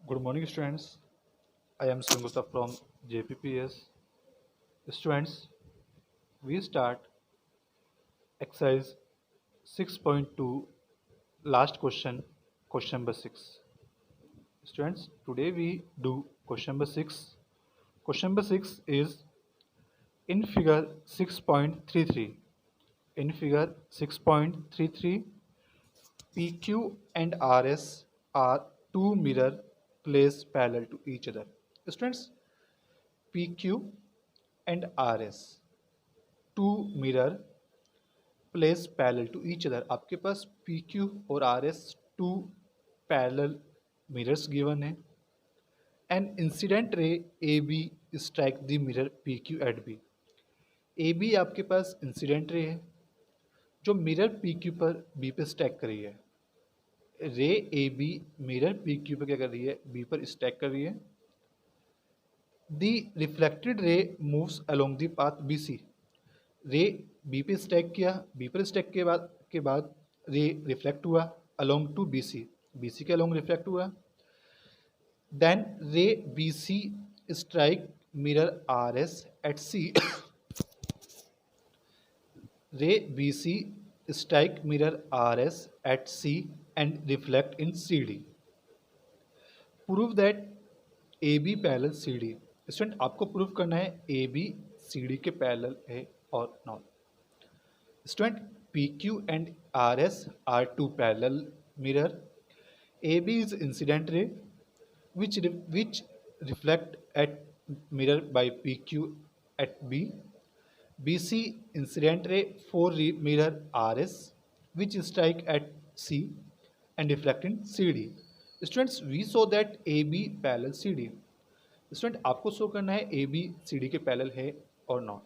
Good morning, students. I am Sringusta from JPPS. Students, we start exercise 6.2, last question, question number 6. Students, today we do question number 6. Question number 6 is in figure 6.33. In figure 6.33, PQ and RS are two mirror placed parallel to each other. Students, PQ and RS two mirror placed parallel to each other. आपके पास PQ और RS two parallel mirrors given है. An incident ray AB strike the mirror PQ at B. AB आपके पास incident ray है जो mirror PQ पर B पे stack कर रही है. रे AB मिरर PQ पर क्या कर रही है? B पर स्टैक कर रही है. The reflected ray moves along the path BC. Ray B पे स्टैक किया, बी पर स्टैक के बाद रे रिफ्लेक्ट हुआ अलोंग टू BC. BC के अलोंग रिफ्लेक्ट हुआ. Then ray BC strike mirror RS at C. Ray BC strike mirror RS at C and reflect in CD. Prove that AB parallel CD. Student आपको prove करना है AB CD के parallel है और not. Student PQ and RS are two parallel mirror. AB is incident ray which reflect at mirror by PQ at B. BC incident ray for mirror RS which strike at C and reflect in CD. Students, we saw that AB parallel CD. Student आपको show करना है AB CD के parallel है और not.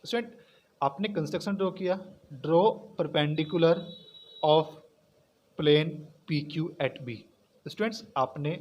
Student आपने construction draw किया. Draw perpendicular of plane PQ at B. Students आपने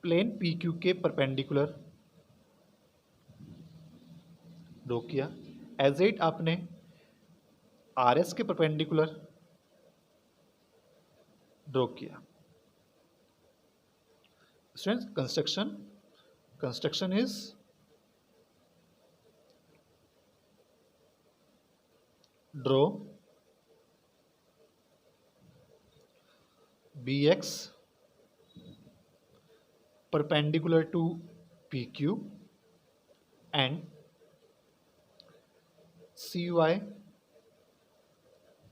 plane PQ के परपेंडिकुलर ड्रॉ किया. एज इट आपने RS के परपेंडिकुलर ड्रॉ किया. Students construction is draw BX perpendicular to PQ and CY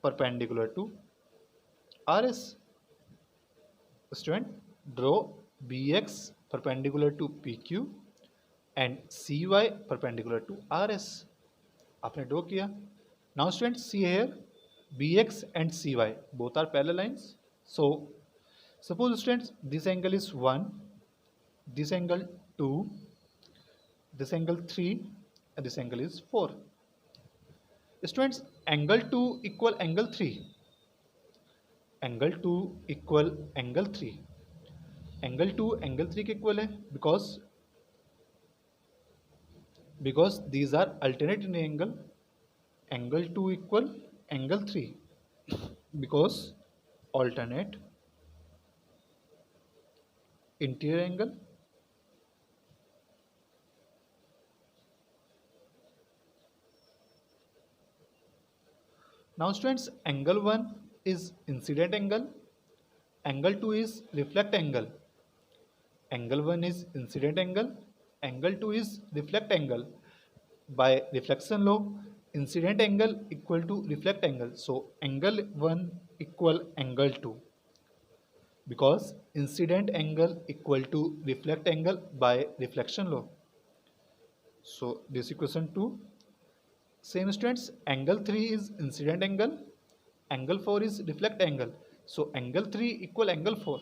perpendicular to RS. Student, draw BX perpendicular to PQ and CY perpendicular to RS. आपने draw किया. Now students, see here BX and CY both are parallel lines. So suppose students this angle is 1, this angle 2, this angle 3 and this angle is 4. Students, angle 2 equal angle 3. Angle 2 equal angle 3. Angle 2 angle 3 के equal है because these are alternate in angle. Angle 2 equal angle 3 because alternate interior angle. Now students, angle 1 is incident angle, angle 2 is reflect angle. Angle 1 is incident angle, angle 2 is reflect angle. By reflection law, incident angle equal to reflect angle. So angle 1 equal angle 2 because incident angle equal to reflect angle by reflection law. So this equation 2. Same students, angle 3 is incident angle, angle 4 is reflect angle. So angle 3 equal angle 4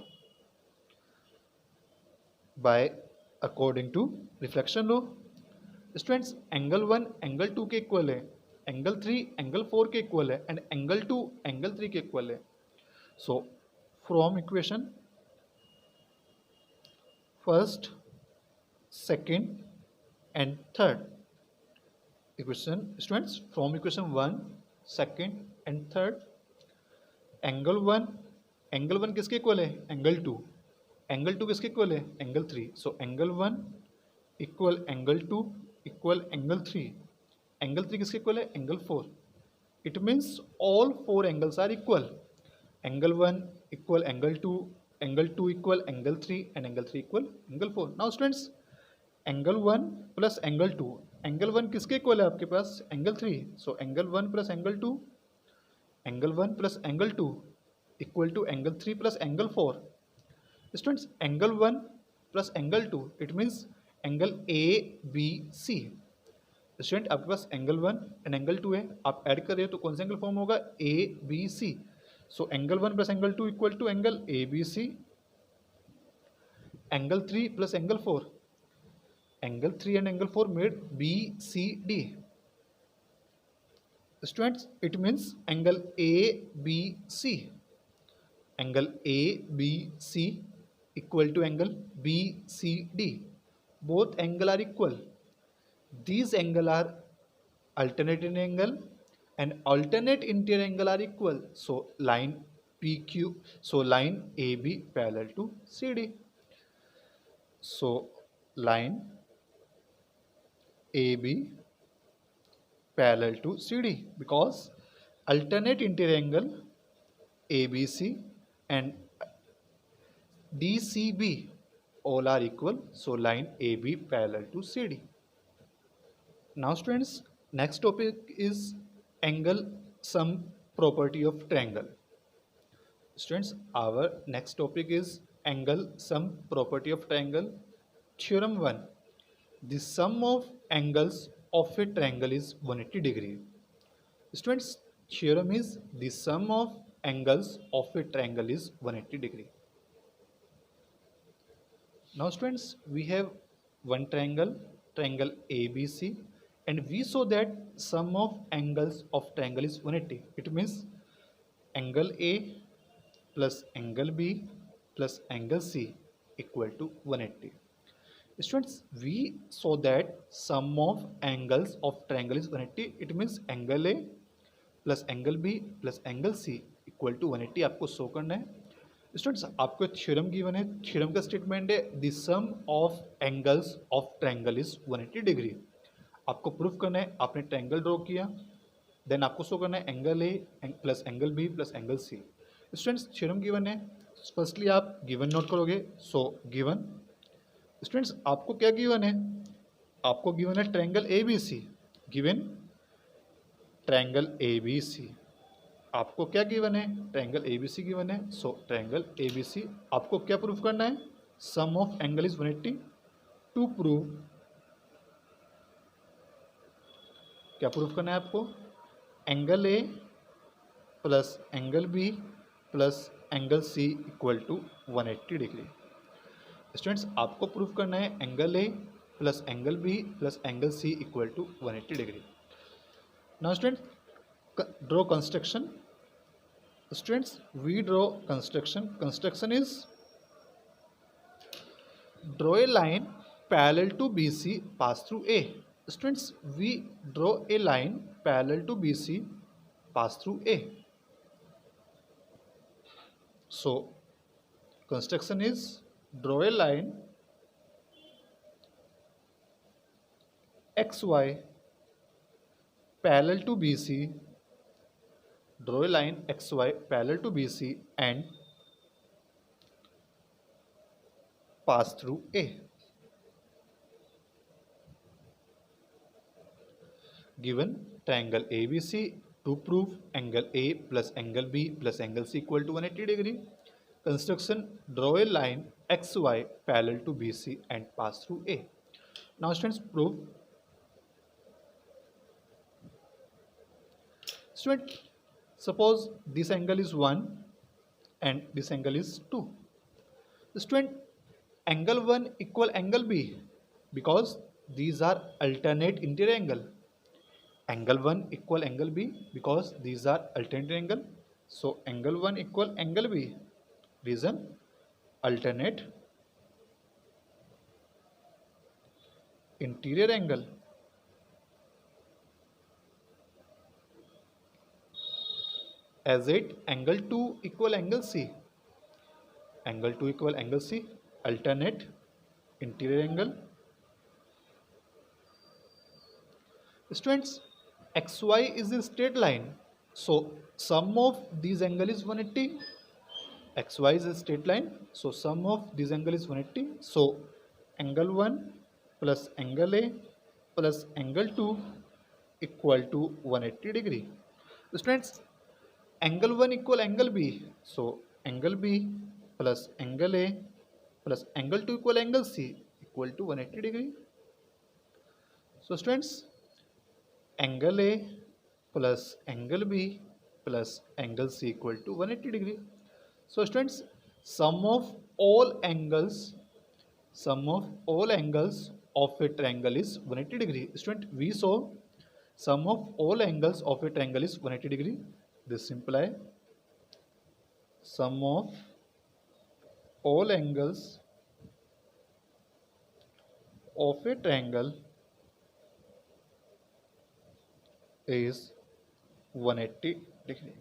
by according to reflection law. Students, angle 1 angle 2 के equal है, angle 3 angle 4 के equal है and angle 2 angle 3 के equal है. So from equation first, second and third. Equation students, from equation 1, second and third, angle 1 किसके equal है? angle 2. Angle 2 किसके equal है? Angle 3। So angle 1 equal angle 2 equal angle 3। Angle 3 किसके equal है? Angle 4। It means all 4 angles are equal. Angle 1 equal angle 2 equal angle 3 and angle 3 equal angle 4। Now students, angle 1 plus angle 2, angle 1 किसके equal है आपके पास? Angle 3। So angle 1 plus angle 1 plus angle 2 equal to angle 3 plus angle 4। Students, angle 1 plus angle 2 it means angle A B C. Student, आपके पास angle 1 and angle 2 है, आप add कर रहे हो तो कौन सा एंगल फॉर्म होगा? A B C. So angle 1 plus angle 2 equal to angle A B C. Angle 3 plus angle 4, angle 3 and angle 4 made BCD. Students, it means angle ABC. Angle ABC equal to angle BCD. Both angle are equal. These angle are alternate in angle and alternate interior angle are equal. So line PQ, so line AB parallel to CD. So line AB parallel to CD because alternate interior angle ABC and DCB all are equal, so line AB parallel to CD. Now students, next topic is angle sum property of triangle. Students, our next topic is angle sum property of triangle. Theorem 1, the sum of angles of a triangle is 180 degree. Students, theorem is the sum of angles of a triangle is 180 degree. Now students, we have one triangle, triangle ABC, and we saw that sum of angles of triangle is 180. It means angle A plus angle B plus angle C equal to 180. Students, we saw that sum of angles of triangle is 180. It means angle A plus angle B plus angle C equal to 180 आपको show करना है। Students, आपको theorem given है, theorem का statement है the sum of angles of triangle is 180 degree. आपको proof करना है, आपने ट्रायंगल ड्रॉ किया, देन आपको शो करना है angle A plus angle B plus angle C. Students, theorem given है, फर्स्टली आप गिवन नोट करोगे। सो गिवन, स्टूडेंट्स आपको क्या गिवन है? आपको गिवन है triangle A B C, given triangle A B C. आपको क्या गिवन है? Triangle A B C given है। So triangle A B C आपको क्या प्रूफ करना है? Sum of angle is 180। To prove, क्या प्रूफ करना है आपको? Angle A plus angle B plus angle C equal to 180 degree. Students, आपको प्रूफ करना है angle A plus angle B plus angle C equal to 180 degree. Now students, draw construction. Students, we draw construction. Construction is draw a line parallel to BC pass through A. Students, we draw a line parallel to BC pass through A. So construction is draw a line XY parallel to BC, draw a line XY parallel to BC and pass through A. Given triangle ABC, to prove angle A plus angle B plus angle C equal to 180 degree. Construction, draw a line XY parallel to BC and pass through A. Now students, prove. Student, suppose this angle is 1 and this angle is 2. Student, angle 1 equal angle B because these are alternate interior angle. Angle 1 equal angle B because these are alternate angle. So angle 1 equal angle B. Reason, alternate interior angle. As it angle 2 equal angle C. Angle 2 equal angle C. alternate interior angle. Students, xy is a straight line, so sum of these angle is 180. xy is a straight line, so sum of this angle is 180. So angle 1 plus angle A plus angle 2 equal to 180 degree. Students, angle 1 equal angle B, so angle B plus angle A plus angle 2 equal angle C equal to 180 degree. So students, angle A plus angle B plus angle C equal to 180 degree. So students, sum of all angles, sum of all angles of a triangle is 180 degree. Student, we saw sum of all angles of a triangle is 180 degree. This implies sum of all angles of a triangle is 180 degree.